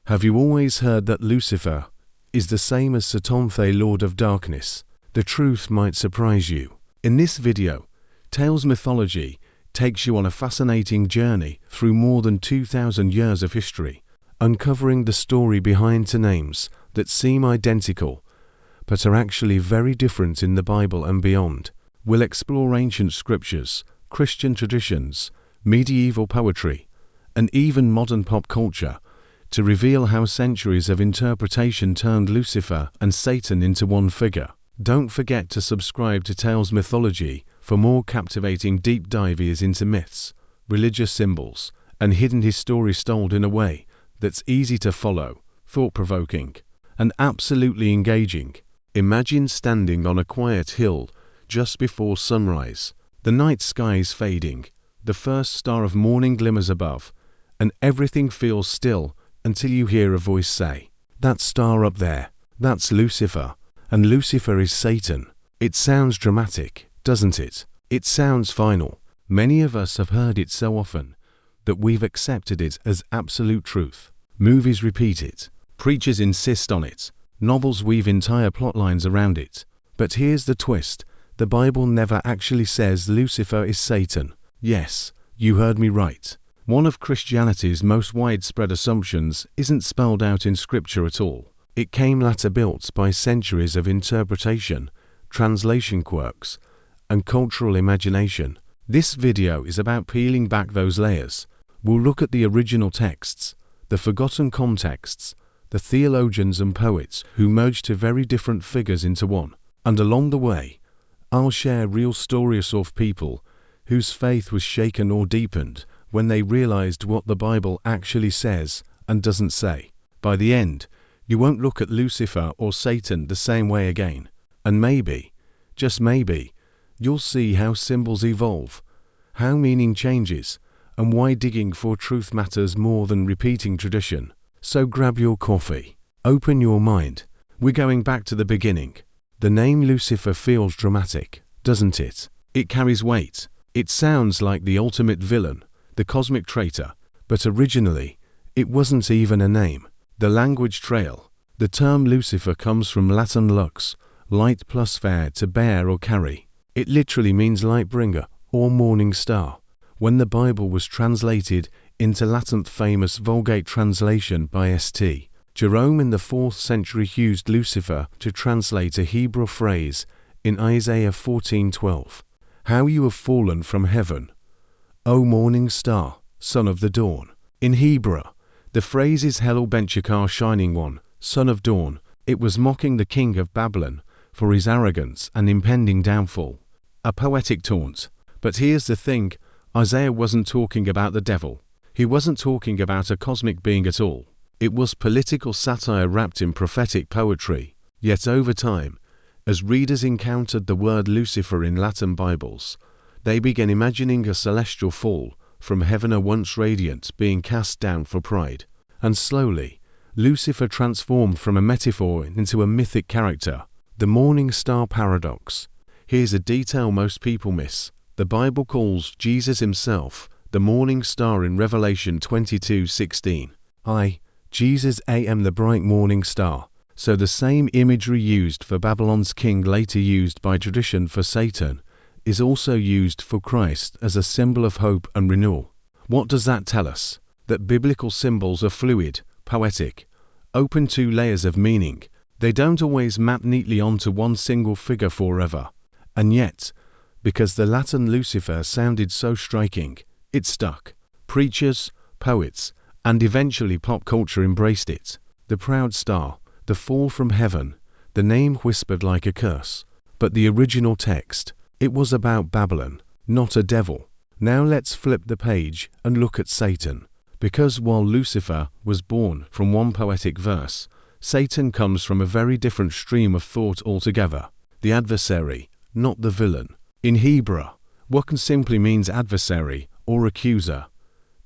Have you always heard that Lucifer is the same as Satan, the Lord of Darkness? The truth might surprise you. In this video, Tales Mythology takes you on a fascinating journey through more than 2,000 years of history, uncovering the story behind two names that seem identical but are actually very different in the Bible and beyond. We'll explore ancient scriptures, Christian traditions, medieval poetry, and even modern pop culture to reveal how centuries of interpretation turned Lucifer and Satan into one figure. Don't forget to subscribe to Tales Mythology for more captivating deep dives into myths, religious symbols, and hidden histories told in a way that's easy to follow, thought-provoking, and absolutely engaging. Imagine standing on a quiet hill just before sunrise. The night sky is fading, the first star of morning glimmers above, and everything feels still until you hear a voice say, "That star up there, that's Lucifer." And Lucifer is Satan. It sounds dramatic, doesn't it? It sounds final. Many of us have heard it so often that we've accepted it as absolute truth. Movies repeat it. Preachers insist on it. Novels weave entire plot lines around it. But here's the twist. The Bible never actually says Lucifer is Satan. Yes, you heard me right. One of Christianity's most widespread assumptions isn't spelled out in Scripture at all. It came later, built by centuries of interpretation, translation quirks, and cultural imagination. This video is about peeling back those layers. We'll look at the original texts, the forgotten contexts, the theologians and poets who merged two very different figures into one. And along the way, I'll share real stories of people whose faith was shaken or deepened when they realized what the Bible actually says and doesn't say. By the end, you won't look at Lucifer or Satan the same way again. And maybe, just maybe, you'll see how symbols evolve, how meaning changes, and why digging for truth matters more than repeating tradition. So grab your coffee, open your mind. We're going back to the beginning. The name Lucifer feels dramatic, doesn't it? It carries weight. It sounds like the ultimate villain, the cosmic traitor. But originally, it wasn't even a name. The language trail. The term Lucifer comes from Latin lux, light plus fare, to bear or carry. It literally means light bringer or morning star. When the Bible was translated into Latin, famous Vulgate translation by St. Jerome in the 4th century used Lucifer to translate a Hebrew phrase in Isaiah 14:12. "How you have fallen from heaven, O morning star, son of the dawn." In Hebrew, the phrase is Hello Benchakar, shining one, son of dawn. It was mocking the king of Babylon for his arrogance and impending downfall. A poetic taunt. But here's the thing, Isaiah wasn't talking about the devil. He wasn't talking about a cosmic being at all. It was political satire wrapped in prophetic poetry. Yet over time, as readers encountered the word Lucifer in Latin Bibles, they began imagining a celestial fall from heaven, a once radiant being cast down for pride. And slowly, Lucifer transformed from a metaphor into a mythic character. The morning star paradox. Here's a detail most people miss. The Bible calls Jesus himself the morning star in Revelation 22:16. Jesus am the bright morning star. So the same imagery used for Babylon's king, later used by tradition for Satan, is also used for Christ as a symbol of hope and renewal. What does that tell us? That biblical symbols are fluid, poetic, open to layers of meaning. They don't always map neatly onto one single figure forever. And yet, because the Latin Lucifer sounded so striking, it stuck. Preachers, poets, and eventually pop culture embraced it. The proud star, the fall from heaven, the name whispered like a curse. But the original text, it was about Babylon, not a devil. Now let's flip the page and look at Satan. Because while Lucifer was born from one poetic verse, Satan comes from a very different stream of thought altogether. The adversary, not the villain. In Hebrew, wakan simply means adversary or accuser.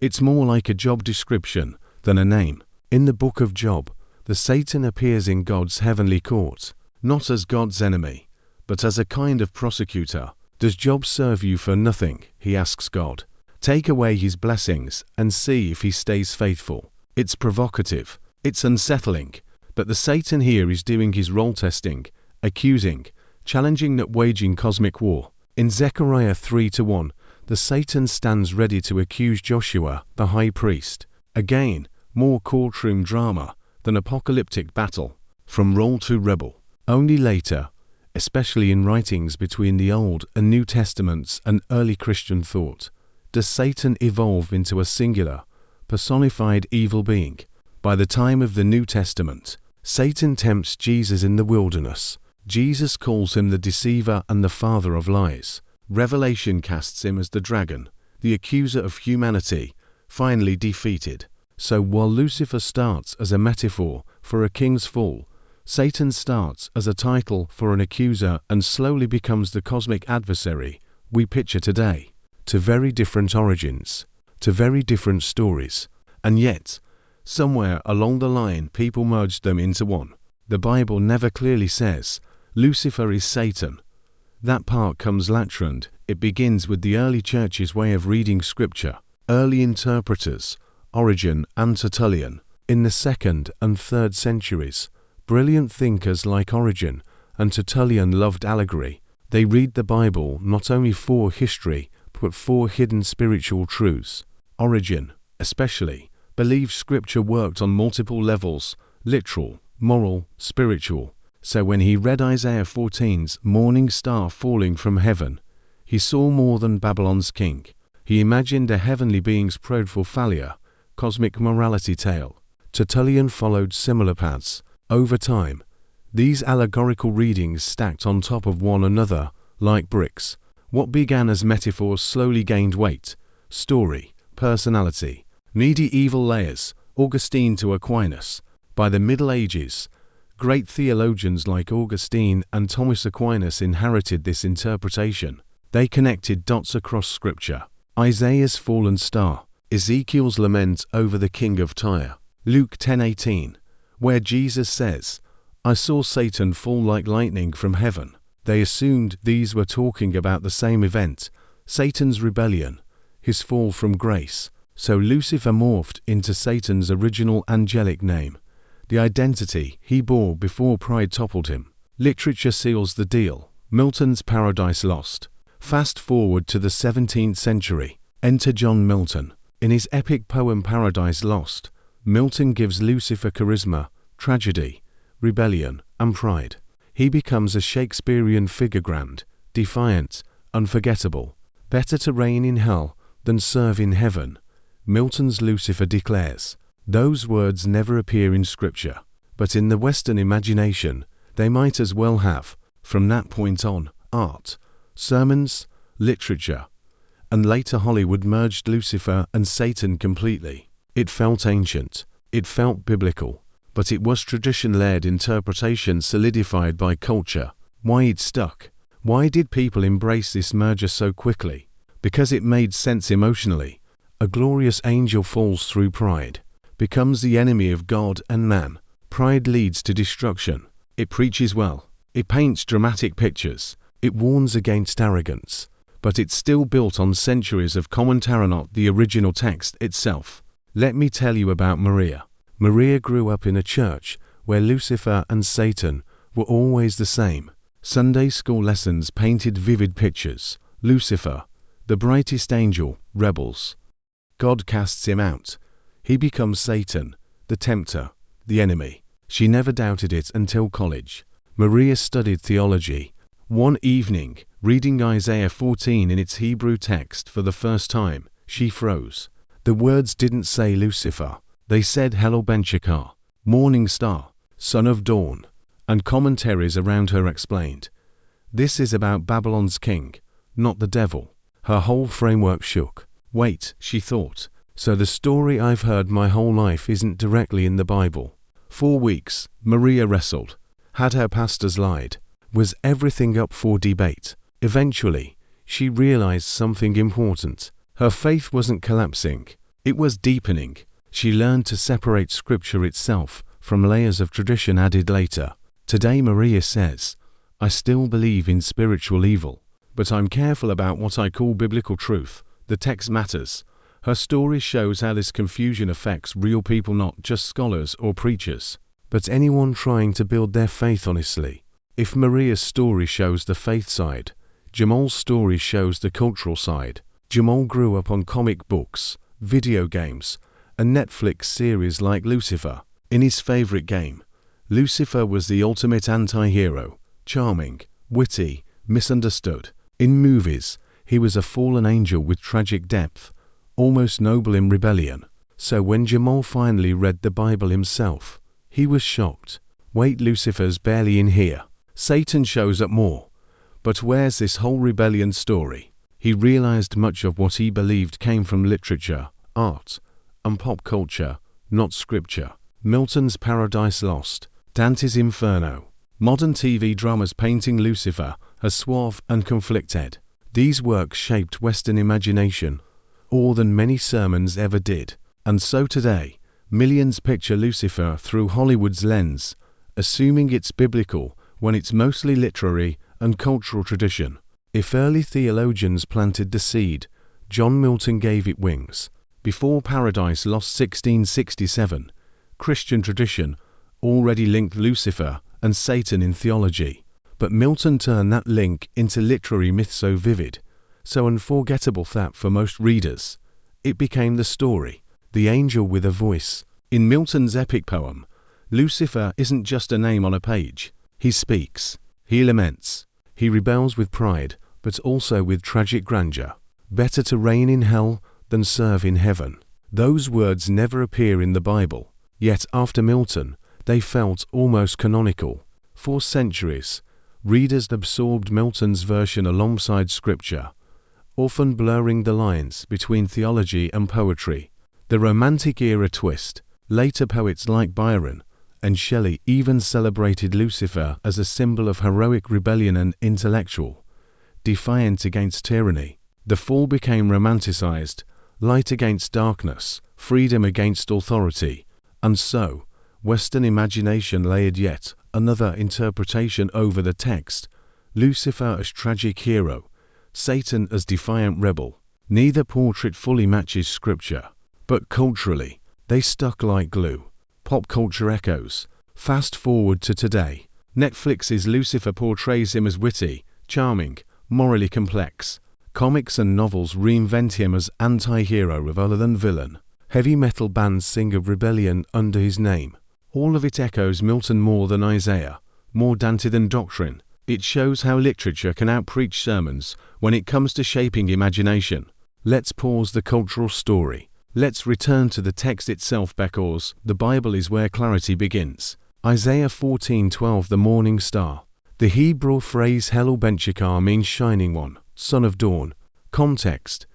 It's more like a job description than a name. In the book of Job, the Satan appears in God's heavenly court, not as God's enemy, but as a kind of prosecutor. Does Job serve you for nothing? He asks God. Take away his blessings and see if he stays faithful. It's provocative. It's unsettling, but the Satan here is doing his role testing, accusing, challenging, not waging cosmic war. In Zechariah 3:1, the Satan stands ready to accuse Joshua, the high priest. Again, more courtroom drama than apocalyptic battle, from role to rebel. Only later, especially in writings between the Old and New Testaments and early Christian thought, does Satan evolve into a singular, personified evil being. By the time of the New Testament, Satan tempts Jesus in the wilderness. Jesus calls him the deceiver and the father of lies. Revelation casts him as the dragon, the accuser of humanity, finally defeated. So while Lucifer starts as a metaphor for a king's fall, Satan starts as a title for an accuser and slowly becomes the cosmic adversary we picture today. To very different origins, to very different stories, and yet, somewhere along the line people merged them into one. The Bible never clearly says, Lucifer is Satan. That part comes laterand. It begins with the early church's way of reading scripture. Early interpreters, Origen and Tertullian, in the 2nd and 3rd centuries, brilliant thinkers like Origen and Tertullian loved allegory. They read the Bible not only for history, but for hidden spiritual truths. Origen, especially, believed scripture worked on multiple levels, literal, moral, spiritual. So when he read Isaiah 14's morning star falling from heaven, he saw more than Babylon's king. He imagined a heavenly being's prodophalia, cosmic morality tale. Tertullian followed similar paths. Over time, these allegorical readings stacked on top of one another, like bricks. What began as metaphors slowly gained weight, story, personality, medieval layers, Augustine to Aquinas. By the Middle Ages, great theologians like Augustine and Thomas Aquinas inherited this interpretation. They connected dots across scripture. Isaiah's fallen star, Ezekiel's lament over the king of Tyre, Luke 10:18, where Jesus says, I saw Satan fall like lightning from heaven. They assumed these were talking about the same event, Satan's rebellion, his fall from grace. So Lucifer morphed into Satan's original angelic name, the identity he bore before pride toppled him. Literature seals the deal. Milton's Paradise Lost. Fast forward to the 17th century. Enter John Milton. In his epic poem Paradise Lost, Milton gives Lucifer charisma, tragedy, rebellion, and pride. He becomes a Shakespearean figure, grand, defiant, unforgettable. Better to reign in hell than serve in heaven, Milton's Lucifer declares. Those words never appear in scripture, but in the Western imagination, they might as well have. From that point on, art, sermons, literature, and later Hollywood merged Lucifer and Satan completely. It felt ancient, it felt biblical, but it was tradition-led interpretation solidified by culture. Why it stuck? Why did people embrace this merger so quickly? Because it made sense emotionally. A glorious angel falls through pride, becomes the enemy of God and man. Pride leads to destruction. It preaches well. It paints dramatic pictures. It warns against arrogance. But it's still built on centuries of commentary, not the original text itself. Let me tell you about Maria. Maria grew up in a church where Lucifer and Satan were always the same. Sunday school lessons painted vivid pictures. Lucifer, the brightest angel, rebels. God casts him out. He becomes Satan, the tempter, the enemy. She never doubted it until college. Maria studied theology. One evening, reading Isaiah 14 in its Hebrew text for the first time, she froze. The words didn't say Lucifer. They said Hello Benchikar, morning star, son of dawn, and commentaries around her explained, this is about Babylon's king, not the devil. Her whole framework shook. Wait, she thought, so the story I've heard my whole life isn't directly in the Bible. 4 weeks, Maria wrestled. Had her pastors lied? Was everything up for debate? Eventually, she realized something important. Her faith wasn't collapsing, it was deepening. She learned to separate scripture itself from layers of tradition added later. Today Maria says, I still believe in spiritual evil, but I'm careful about what I call biblical truth. The text matters. Her story shows how this confusion affects real people, not just scholars or preachers, but anyone trying to build their faith honestly. If Maria's story shows the faith side, Jamal's story shows the cultural side. Jamal grew up on comic books, video games, and Netflix series like Lucifer. In his favorite game, Lucifer was the ultimate anti-hero, charming, witty, misunderstood. In movies, he was a fallen angel with tragic depth, almost noble in rebellion. So when Jamal finally read the Bible himself, he was shocked. Wait, Lucifer's barely in here. Satan shows up more. But where's this whole rebellion story? He realized much of what he believed came from literature, art, and pop culture, not scripture. Milton's Paradise Lost, Dante's Inferno, modern TV dramas painting Lucifer as suave and conflicted. These works shaped Western imagination more than many sermons ever did. And so today, millions picture Lucifer through Hollywood's lens, assuming it's biblical when it's mostly literary and cultural tradition. If early theologians planted the seed, John Milton gave it wings. Before Paradise Lost 1667, Christian tradition already linked Lucifer and Satan in theology. But Milton turned that link into literary myth so vivid, so unforgettable that for most readers, it became the story, the angel with a voice. In Milton's epic poem, Lucifer isn't just a name on a page. He speaks, he laments, he rebels with pride, but also with tragic grandeur. Better to reign in hell than serve in heaven. Those words never appear in the Bible, yet after Milton, they felt almost canonical. For centuries, readers absorbed Milton's version alongside scripture, often blurring the lines between theology and poetry. The Romantic era twist, later poets like Byron and Shelley even celebrated Lucifer as a symbol of heroic rebellion and intellectual defiance against tyranny. The fall became romanticized, light against darkness, freedom against authority, and so, Western imagination layered yet another interpretation over the text, Lucifer as tragic hero, Satan as defiant rebel. Neither portrait fully matches scripture, but culturally, they stuck like glue. Pop culture echoes. Fast forward to today. Netflix's Lucifer portrays him as witty, charming, morally complex. Comics and novels reinvent him as anti-hero rather than villain. Heavy metal bands sing of rebellion under his name. All of it echoes Milton more than Isaiah, more Dante than doctrine. It shows how literature can outpreach sermons when it comes to shaping imagination. Let's pause the cultural story. Let's return to the text itself because the Bible is where clarity begins. Isaiah 14:12, the morning star. The Hebrew phrase Helel Benchikar means shining one, son of dawn. Context: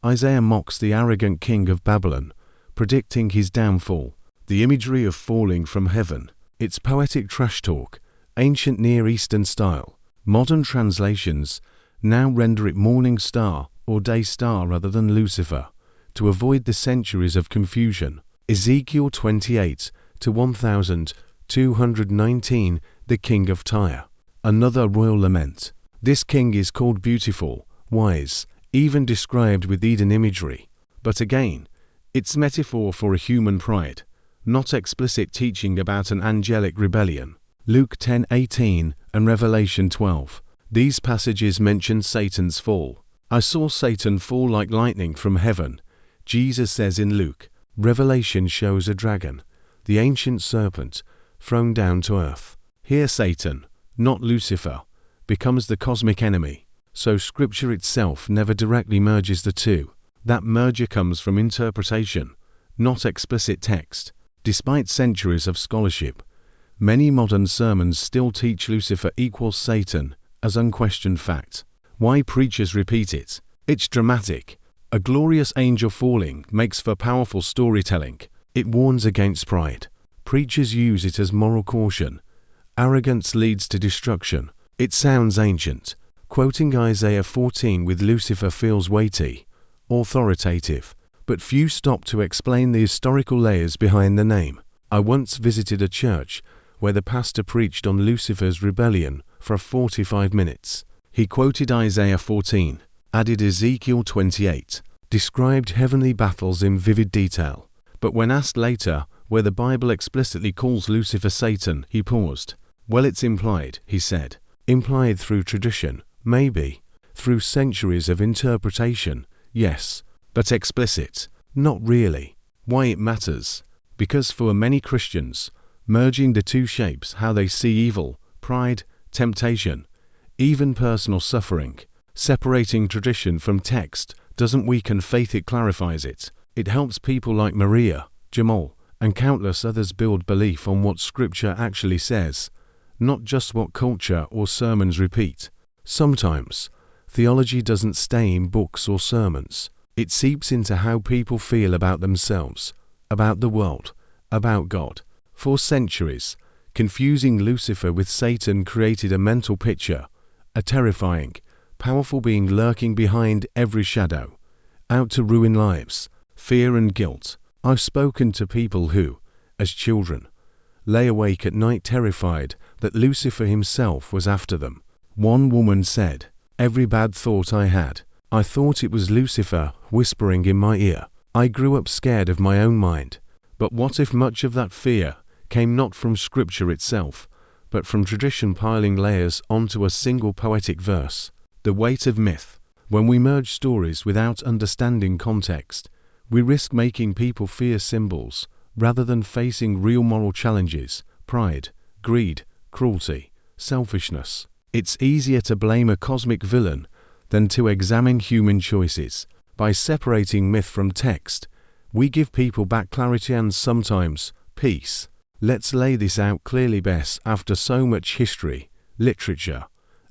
Isaiah mocks the arrogant king of Babylon, predicting his downfall. The imagery of falling from heaven. It's poetic trash talk, ancient Near Eastern style. Modern translations now render it morning star or day star rather than Lucifer, to avoid the centuries of confusion. Ezekiel 28:1219, the king of Tyre. Another royal lament. This king is called beautiful, wise, even described with Eden imagery. But again, it's metaphor for a human pride, not explicit teaching about an angelic rebellion. Luke 10:18 and Revelation 12. These passages mention Satan's fall. I saw Satan fall like lightning from heaven, Jesus says in Luke. Revelation shows a dragon, the ancient serpent, thrown down to earth. Here Satan, not Lucifer, becomes the cosmic enemy. So scripture itself never directly merges the two. That merger comes from interpretation, not explicit text. Despite centuries of scholarship, many modern sermons still teach Lucifer equals Satan as unquestioned fact. Why preachers repeat it? It's dramatic. A glorious angel falling makes for powerful storytelling. It warns against pride. Preachers use it as moral caution. Arrogance leads to destruction. It sounds ancient. Quoting Isaiah 14 with Lucifer feels weighty, authoritative, but few stop to explain the historical layers behind the name. I once visited a church where the pastor preached on Lucifer's rebellion for 45 minutes. He quoted Isaiah 14, added Ezekiel 28, described heavenly battles in vivid detail. But when asked later where the Bible explicitly calls Lucifer Satan, he paused. Well, it's implied, he said. Implied through tradition, maybe. Through centuries of interpretation, yes. But explicit, not really. Why it matters? Because for many Christians, merging the two shapes how they see evil, pride, temptation, even personal suffering. Separating tradition from text doesn't weaken faith, it clarifies it. It helps people like Maria, Jamal, and countless others build belief on what Scripture actually says, not just what culture or sermons repeat. Sometimes, theology doesn't stay in books or sermons. It seeps into how people feel about themselves, about the world, about God. For centuries, confusing Lucifer with Satan created a mental picture, a terrifying, powerful being lurking behind every shadow, out to ruin lives, fear and guilt. I've spoken to people who, as children, lay awake at night terrified that Lucifer himself was after them. One woman said, "Every bad thought I had, I thought it was Lucifer whispering in my ear. I grew up scared of my own mind." But what if much of that fear came not from Scripture itself, but from tradition piling layers onto a single poetic verse? The weight of myth. When we merge stories without understanding context, we risk making people fear symbols rather than facing real moral challenges, pride, greed, cruelty, selfishness. It's easier to blame a cosmic villain than to examine human choices. By separating myth from text, we give people back clarity and sometimes peace. Let's lay this out clearly. Best after so much history, literature,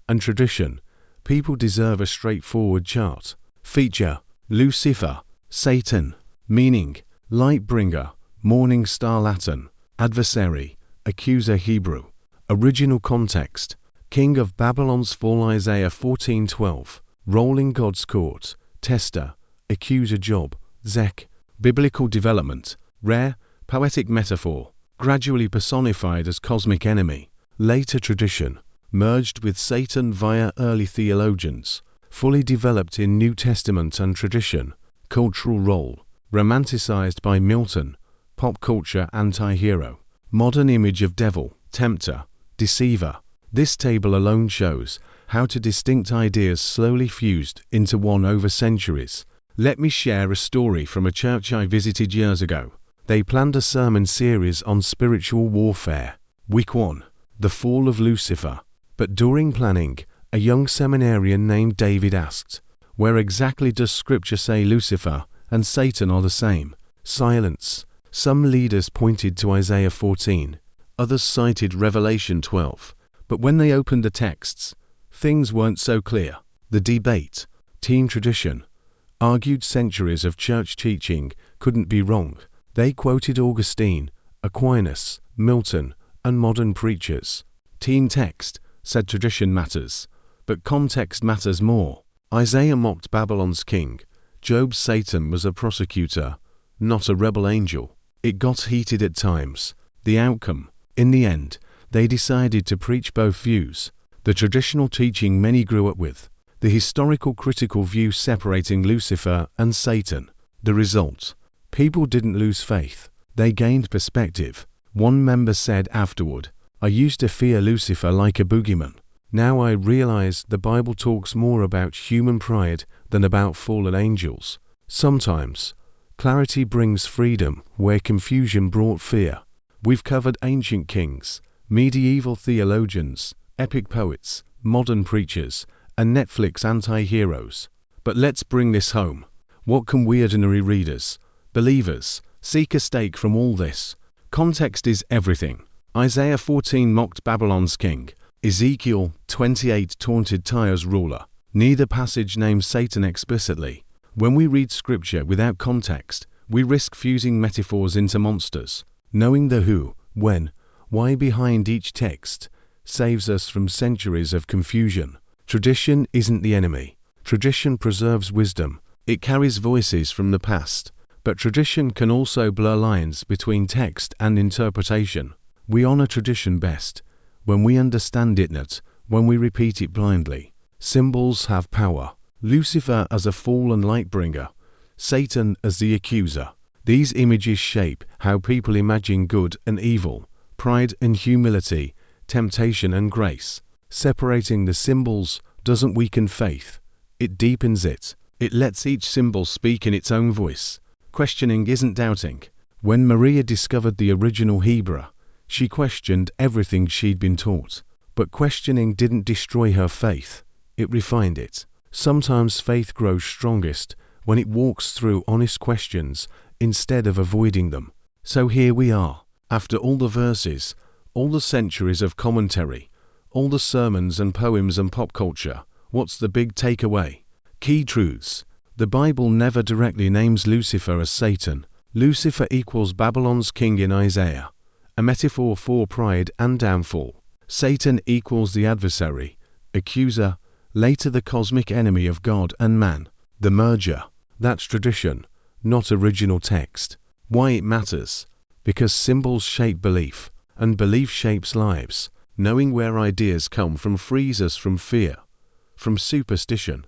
and tradition, people deserve a straightforward chart. Feature: Lucifer, Satan. Meaning: light bringer, morning star Latin, adversary, accuser Hebrew. Original context: King of Babylon's fall Isaiah 14:12. Role in God's court: tester, accuser Job, Zech. Biblical development: rare, poetic metaphor, gradually personified as cosmic enemy. Later tradition, merged with Satan via early theologians, fully developed in New Testament and tradition. Cultural role, romanticized by Milton, pop culture anti-hero. Modern image of devil, tempter, deceiver. This table alone shows how two distinct ideas slowly fused into one over centuries. Let me share a story from a church I visited years ago. They planned a sermon series on spiritual warfare. Week 1, the fall of Lucifer. But during planning, a young seminarian named David asked, "Where exactly does Scripture say Lucifer and Satan are the same?" Silence. Some leaders pointed to Isaiah 14, others cited Revelation 12. But when they opened the texts, things weren't so clear. The debate, team tradition, argued centuries of church teaching couldn't be wrong. They quoted Augustine, Aquinas, Milton, and modern preachers. Team text said tradition matters, but context matters more. Isaiah mocked Babylon's king. Job's Satan was a prosecutor, not a rebel angel. It got heated at times. The outcome: in the end, they decided to preach both views. The traditional teaching many grew up with, the historical critical view separating Lucifer and Satan. The result: people didn't lose faith, they gained perspective. One member said afterward, "I used to fear Lucifer like a boogeyman. Now I realize the Bible talks more about human pride than about fallen angels." Sometimes, clarity brings freedom where confusion brought fear. We've covered ancient kings, medieval theologians, epic poets, modern preachers, and Netflix anti-heroes. But let's bring this home. What can we ordinary readers, believers, seek a stake from all this? Context is everything. Isaiah 14 mocked Babylon's king. Ezekiel 28 taunted Tyre's ruler. Neither passage names Satan explicitly. When we read Scripture without context, we risk fusing metaphors into monsters. Knowing the who, when, why behind each text saves us from centuries of confusion. Tradition isn't the enemy. Tradition preserves wisdom. It carries voices from the past. But tradition can also blur lines between text and interpretation. We honor tradition best when we understand it, not when we repeat it blindly. Symbols have power. Lucifer as a fallen light bringer, Satan as the accuser. These images shape how people imagine good and evil, pride and humility, temptation and grace. Separating the symbols doesn't weaken faith, it deepens it. It lets each symbol speak in its own voice. Questioning isn't doubting. When Maria discovered the original Hebrew, she questioned everything she'd been taught. But questioning didn't destroy her faith, it refined it. Sometimes faith grows strongest when it walks through honest questions instead of avoiding them. So here we are, after all the verses, all the centuries of commentary, all the sermons and poems and pop culture. What's the big takeaway? Key truths. The Bible never directly names Lucifer as Satan. Lucifer equals Babylon's king in Isaiah, a metaphor for pride and downfall. Satan equals the adversary, accuser, later the cosmic enemy of God and man. The merger. That's tradition, not original text. Why it matters? Because symbols shape belief, and belief shapes lives. Knowing where ideas come from frees us from fear, from superstition,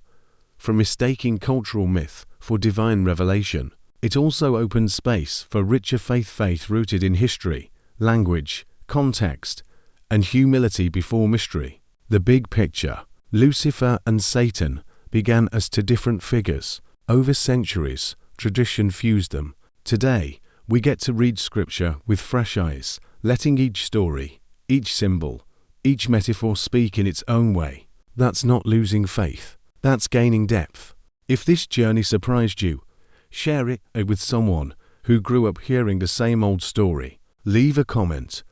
from mistaking cultural myth for divine revelation. It also opens space for richer faith rooted in history, language, context, and humility before mystery. The big picture. Lucifer and Satan began as two different figures. Over centuries, tradition fused them. Today, we get to read scripture with fresh eyes, letting each story, each symbol, each metaphor speak in its own way. That's not losing faith. That's gaining depth. If this journey surprised you, share it with someone who grew up hearing the same old story. Leave a comment.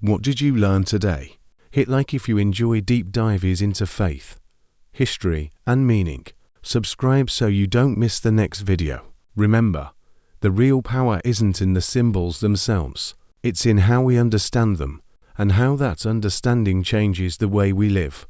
What did you learn today? Hit like if you enjoy deep dives into faith, history, and meaning. Subscribe so you don't miss the next video. Remember, the real power isn't in the symbols themselves. It's in how we understand them, and how that understanding changes the way we live.